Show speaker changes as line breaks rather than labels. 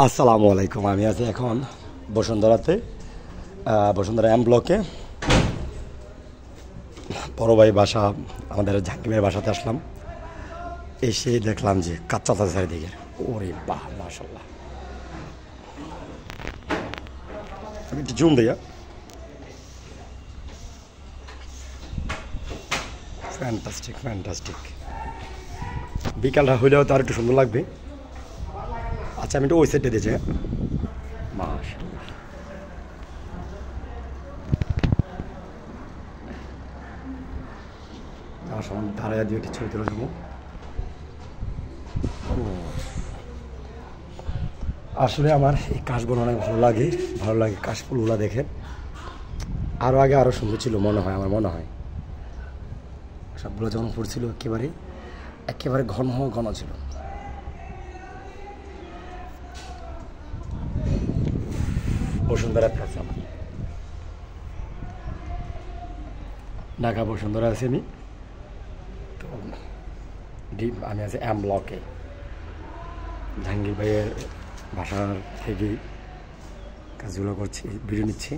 আসসালামু আলাইকুম। আমি আছি এখন বসুন্ধরাতে, বসুন্ধরা এম ব্লকে। বড় ভাই বাসা, আমাদের জাহাঙ্গীরের বাসাতে আসলাম। এসে দেখলাম যে কাচ্চা আছে চারিদিকে। ওরে বাহ, মাশাল্লাহ। আমি একটু জুম দিয়া, ফ্যান্টাস্টিক ফ্যান্টাস্টিক। বিকালটা হইলেও তো আর একটু সুন্দর লাগবে। আচ্ছা, আমি একটু ওই সাইডে দিয়েছি। মাশাল্লাহ, আমার সামনে দাঁড়াইয়া দিয়ে একটি ছবি তুলে দেবো। আসলে আমার এই কাশবন অনেক ভালো লাগে, কাশফুলগুলো দেখে। আরও আগে আরও সুন্দর ছিল মনে হয়, আমার মনে হয়। সবগুলো যখন ফুটছিল একেবারে ঘন ঘন ছিল। বসুন্ধরা প্লাজা, ঢাকা বসুন্ধরা আছি আমি। তো আমি আছি এম ব্লকে, জাহাঙ্গীর ভাইয়ের বাসার থেকে কাজগুলো করছি, ভিডিও নিচ্ছি।